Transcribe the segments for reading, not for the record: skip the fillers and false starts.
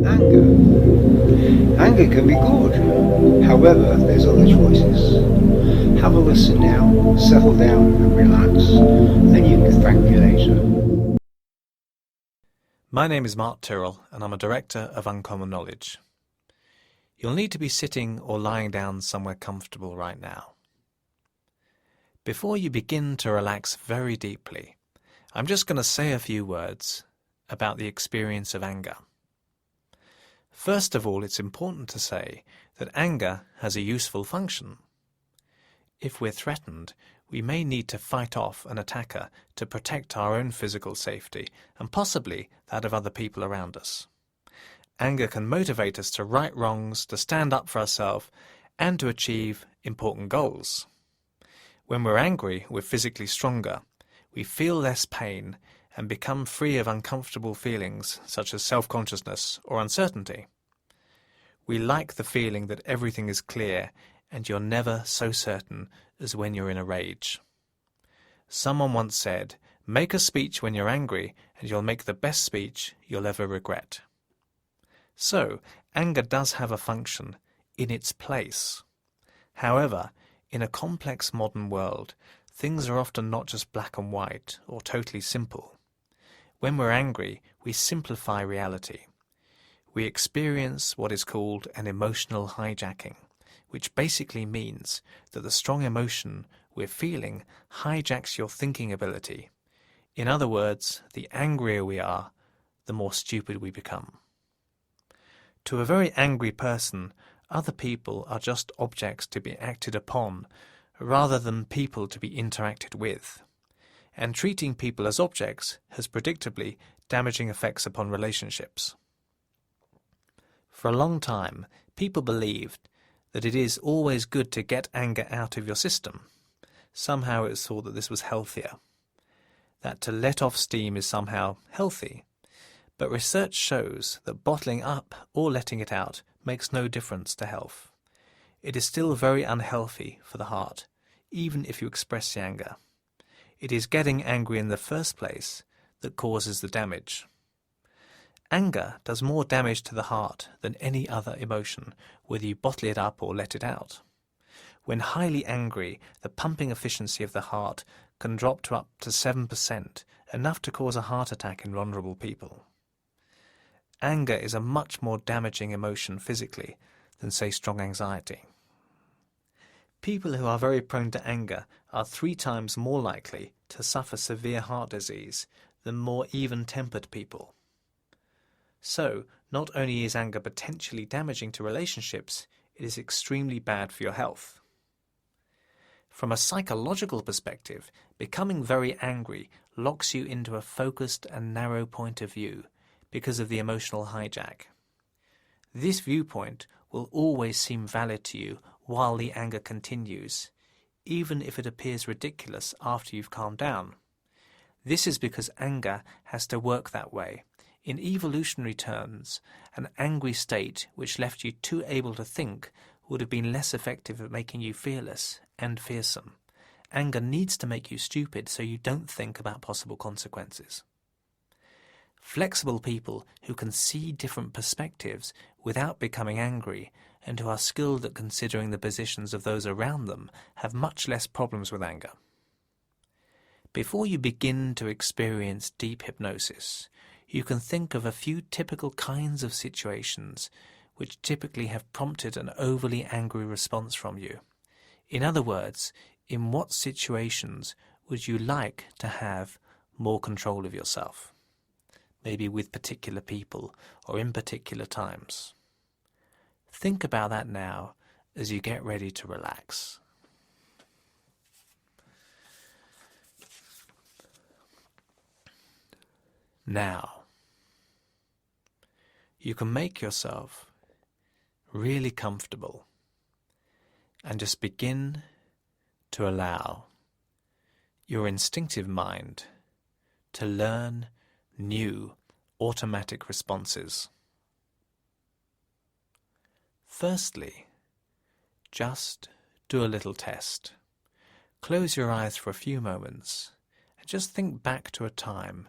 Anger. Anger can be good. However, there's other choices. Have a listen now, settle down and relax. Then you can thank me later. My name is Mark Tyrrell and I'm a Director of Uncommon Knowledge. You'll need to be sitting or lying down somewhere comfortable right now. Before you begin to relax very deeply, I'm just going to say a few words about the experience of anger. First of all, it's important to say that anger has a useful function. If we're threatened, we may need to fight off an attacker to protect our own physical safety and possibly that of other people around us. Anger can motivate us to right wrongs, to stand up for ourselves, and to achieve important goals. When we're angry, we're physically stronger. We feel less pain and become free of uncomfortable feelings such as self-consciousness or uncertainty. We like the feeling that everything is clear and you're never so certain as when you're in a rage. Someone once said, "Make a speech when you're angry and you'll make the best speech you'll ever regret." So, anger does have a function in its place. However, in a complex modern world, things are often not just black and white or totally simple. When we're angry, we simplify reality. We experience what is called an emotional hijacking, which basically means that the strong emotion we're feeling hijacks your thinking ability. In other words, the angrier we are, the more stupid we become. To a very angry person, other people are just objects to be acted upon, rather than people to be interacted with. And treating people as objects has predictably damaging effects upon relationships. For a long time, people believed that it is always good to get anger out of your system. Somehow it was thought that this was healthier, that to let off steam is somehow healthy. But research shows that bottling up or letting it out makes no difference to health. It is still very unhealthy for the heart, even if you express the anger. It is getting angry in the first place that causes the damage. Anger does more damage to the heart than any other emotion, whether you bottle it up or let it out. When highly angry, the pumping efficiency of the heart can drop to up to 7%, enough to cause a heart attack in vulnerable people. Anger is a much more damaging emotion physically than, say, strong anxiety. People who are very prone to anger are 3 times more likely to suffer severe heart disease than more even-tempered people. So, not only is anger potentially damaging to relationships, it is extremely bad for your health. From a psychological perspective, becoming very angry locks you into a focused and narrow point of view because of the emotional hijack. This viewpoint will always seem valid to you while the anger continues, even if it appears ridiculous after you've calmed down. This is because anger has to work that way. In evolutionary terms, an angry state which left you too able to think would have been less effective at making you fearless and fearsome. Anger needs to make you stupid so you don't think about possible consequences. Flexible people who can see different perspectives without becoming angry and who are skilled at considering the positions of those around them have much less problems with anger. Before you begin to experience deep hypnosis, you can think of a few typical kinds of situations which typically have prompted an overly angry response from you. In other words, in what situations would you like to have more control of yourself? Maybe with particular people or in particular times. Think about that now as you get ready to relax. Now, you can make yourself really comfortable and just begin to allow your instinctive mind to learn new automatic responses. Firstly, just do a little test. Close your eyes for a few moments and just think back to a time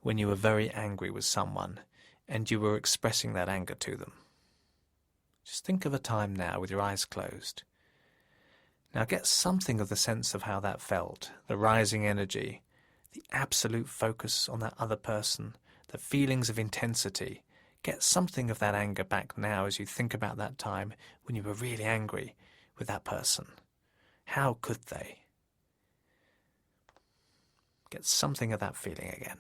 when you were very angry with someone and you were expressing that anger to them. Just think of a time now with your eyes closed. Now get something of the sense of how that felt, the rising energy, the absolute focus on that other person, the feelings of intensity. Get something of that anger back now as you think about that time when you were really angry with that person. How could they? Get something of that feeling again.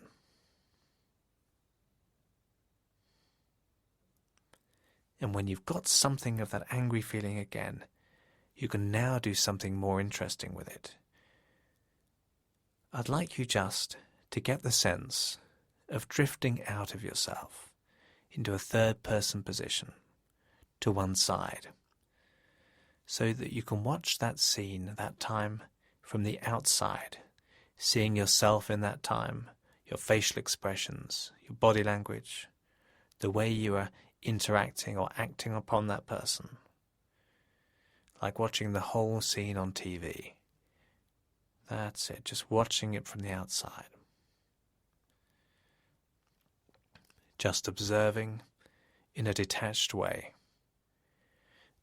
And when you've got something of that angry feeling again, you can now do something more interesting with it. I'd like you just to get the sense of drifting out of yourself into a third-person position to one side, so that you can watch that scene, that time, from the outside, seeing yourself in that time, your facial expressions, your body language, the way you are interacting or acting upon that person, like watching the whole scene on TV. That's it, just watching it from the outside. Just observing in a detached way.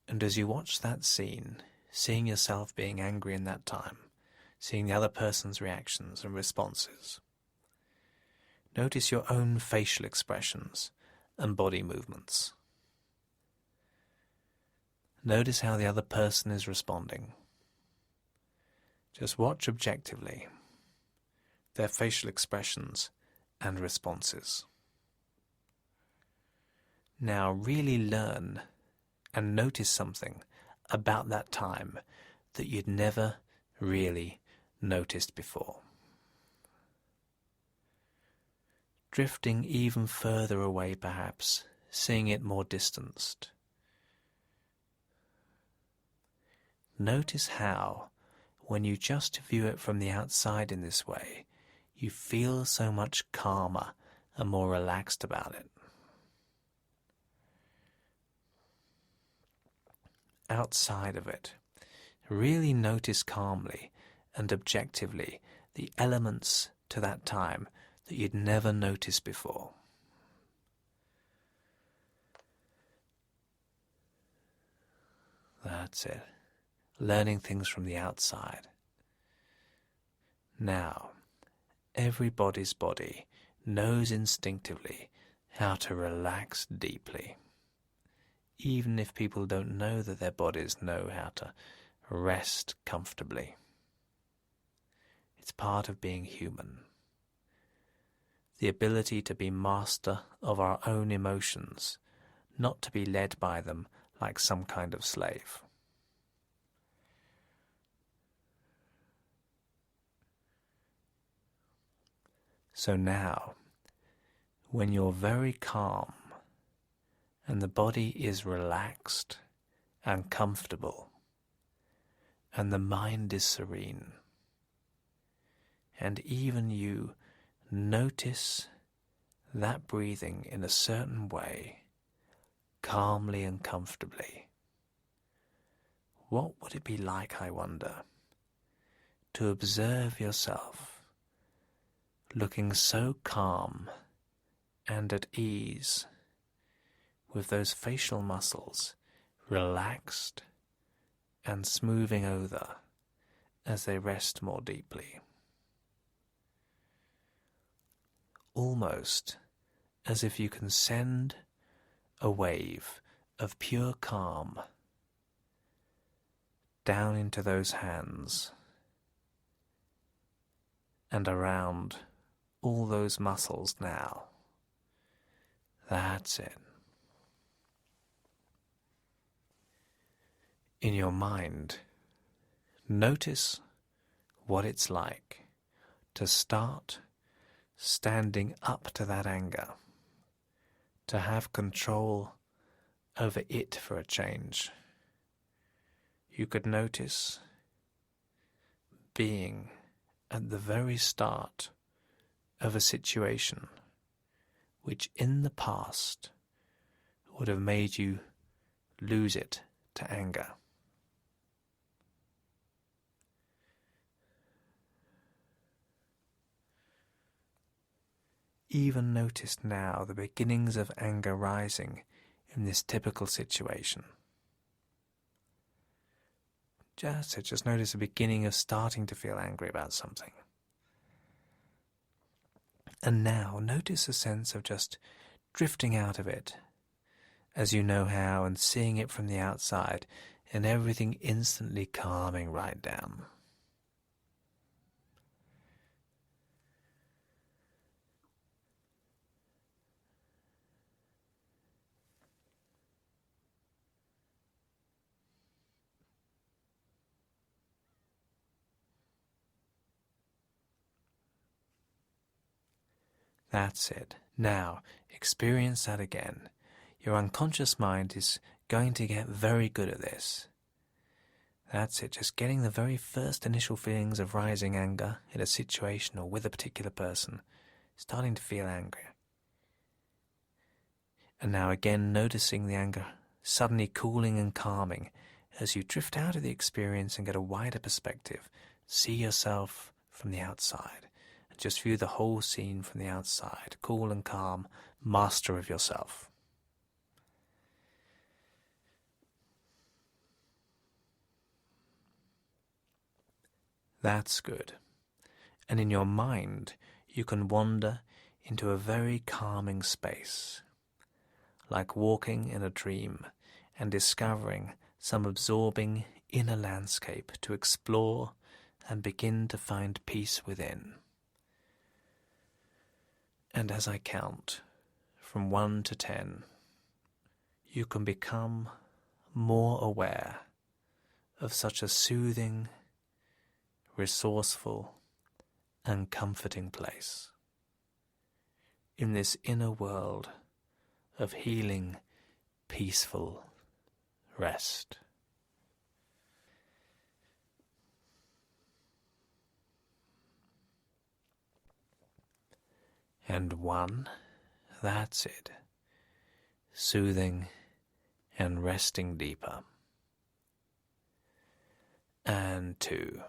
And as you watch that scene, seeing yourself being angry in that time, seeing the other person's reactions and responses, notice your own facial expressions and body movements. Notice how the other person is responding. Just watch objectively their facial expressions and responses. Now really learn and notice something about that time that you'd never really noticed before. Drifting even further away perhaps, seeing it more distanced. Notice how, when you just view it from the outside in this way, you feel so much calmer and more relaxed about it. Outside of it, really notice calmly and objectively the elements to that time that you'd never noticed before. That's it. Learning things from the outside. Now, everybody's body knows instinctively how to relax deeply. Even if people don't know that their bodies know how to rest comfortably. It's part of being human. The ability to be master of our own emotions, not to be led by them like some kind of slave. So now, when you're very calm and the body is relaxed and comfortable and the mind is serene, and even you notice that breathing in a certain way, calmly and comfortably, what would it be like, I wonder, to observe yourself looking so calm and at ease, with those facial muscles relaxed and smoothing over as they rest more deeply. Almost as if you can send a wave of pure calm down into those hands and around all those muscles now. That's it. In your mind, notice what it's like to start standing up to that anger, to have control over it for a change. You could notice being at the very start of a situation which in the past would have made you lose it to anger. even notice now the beginnings of anger rising in this typical situation. Just notice the beginning of starting to feel angry about something. And now notice a sense of just drifting out of it as you know how, and seeing it from the outside, and everything instantly calming right down. That's it. Now, experience that again. Your unconscious mind is going to get very good at this. That's it, just getting the very first initial feelings of rising anger in a situation or with a particular person, starting to feel angry. And now again noticing the anger suddenly cooling and calming as you drift out of the experience and get a wider perspective. See yourself from the outside. Just view the whole scene from the outside, cool and calm, master of yourself. That's good. And in your mind, you can wander into a very calming space, like walking in a dream and discovering some absorbing inner landscape to explore and begin to find peace within. And as I count from 1 to 10, you can become more aware of such a soothing, resourceful, and comforting place in this inner world of healing, peaceful rest. And 1, that's it, soothing and resting deeper. And 2,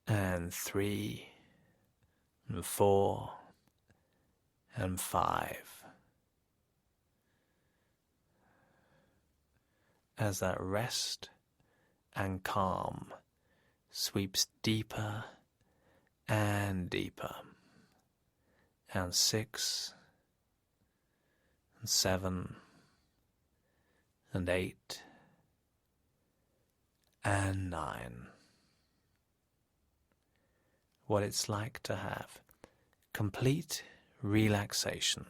and 3, and 4, and 5. As that rest and calm sweeps deeper and deeper, and 6, and 7, and 8, and 9. What it's like to have complete relaxation.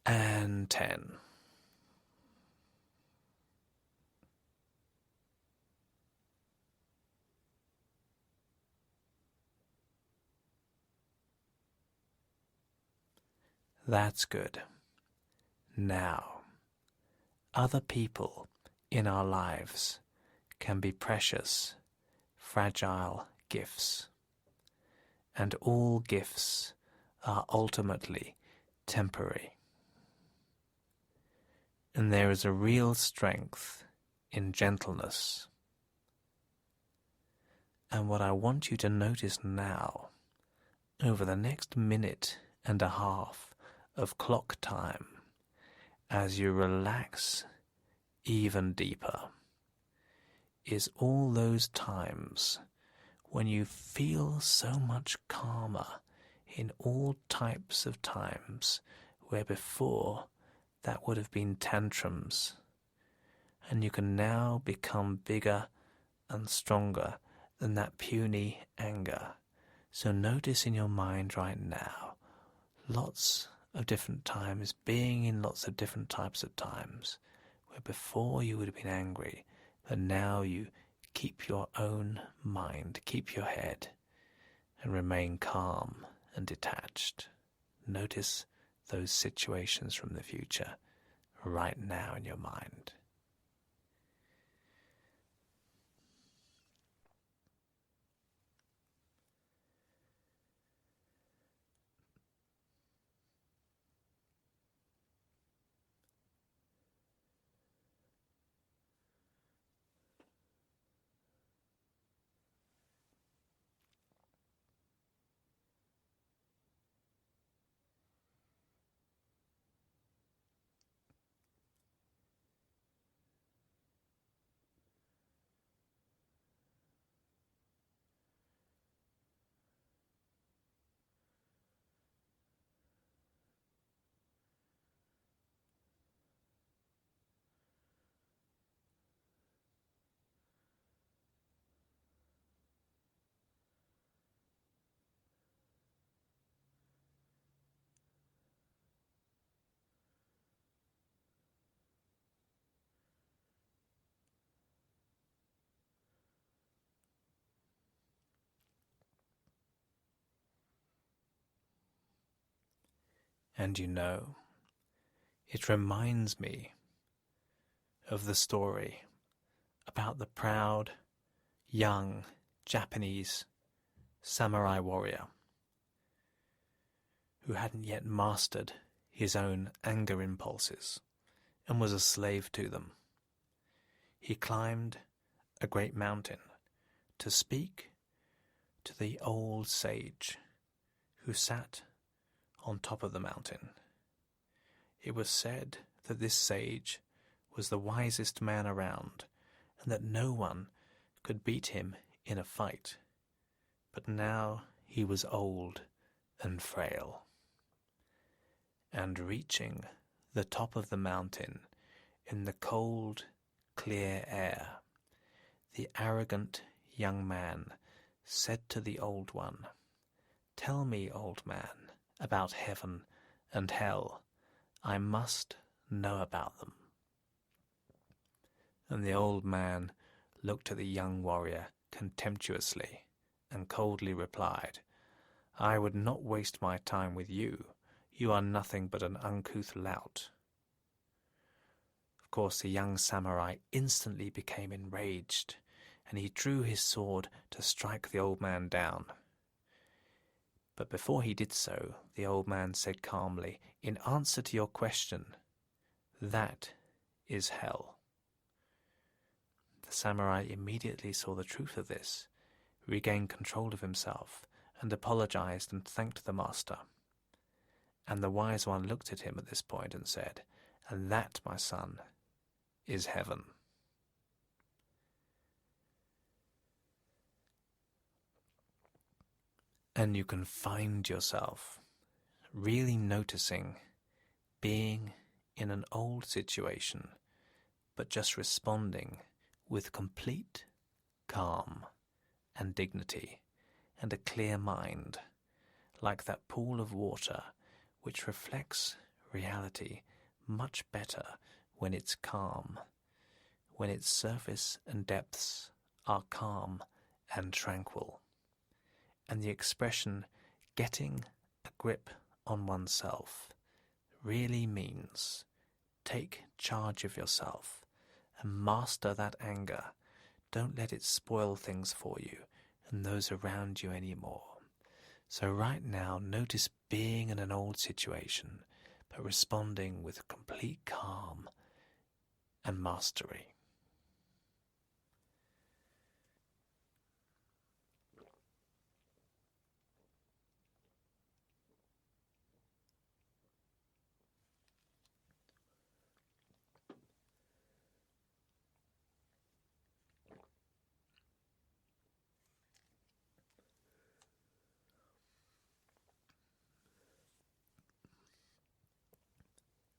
And 10. That's good. Now, other people in our lives can be precious, fragile gifts, and all gifts are ultimately temporary. And there is a real strength in gentleness. And what I want you to notice now, over the next minute and a half of clock time, as you relax even deeper, is all those times when you feel so much calmer in all types of times where before that would have been tantrums, and you can now become bigger and stronger than that puny anger. So notice in your mind right now lots of different times, being in lots of different types of times where before you would have been angry, but now you keep your own mind, keep your head, and remain calm and detached. Notice those situations from the future right now in your mind. And you know, it reminds me of the story about the proud, young Japanese samurai warrior who hadn't yet mastered his own anger impulses and was a slave to them. He climbed a great mountain to speak to the old sage who sat on top of the mountain. It was said that this sage was the wisest man around and that no one could beat him in a fight. But now he was old and frail. And reaching the top of the mountain in the cold, clear air, the arrogant young man said to the old one, "Tell me, old man, about heaven and hell. I must know about them." And the old man looked at the young warrior contemptuously and coldly replied, "I would not waste my time with you. You are nothing but an uncouth lout." Of course, the young samurai instantly became enraged, and he drew his sword to strike the old man down. But before he did so, the old man said calmly, "In answer to your question, that is hell." The samurai immediately saw the truth of this, regained control of himself, and apologized and thanked the master. And the wise one looked at him at this point and said, "And that, my son, is heaven." And you can find yourself really noticing being in an old situation, but just responding with complete calm and dignity and a clear mind, like that pool of water which reflects reality much better when it's calm, when its surface and depths are calm and tranquil. And the expression "getting a grip on oneself" really means take charge of yourself and master that anger. Don't let it spoil things for you and those around you anymore. So right now, notice being in an old situation, but responding with complete calm and mastery.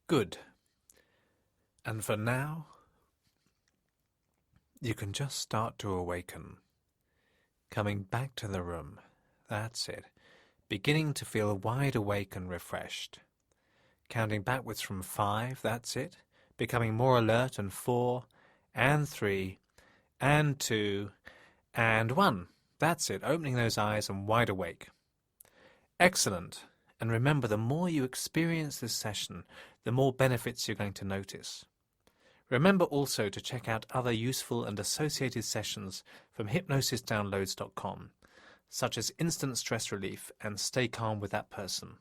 Good. And for now, you can just start to awaken, coming back to the room. That's it. Beginning to feel wide awake and refreshed. Counting backwards from 5, that's it. Becoming more alert, and 4, and 3, and 2, and 1. That's it. Opening those eyes and wide awake. Excellent. And remember, the more you experience this session, the more benefits you're going to notice. Remember also to check out other useful and associated sessions from hypnosisdownloads.com, such as instant stress relief and stay calm with that person.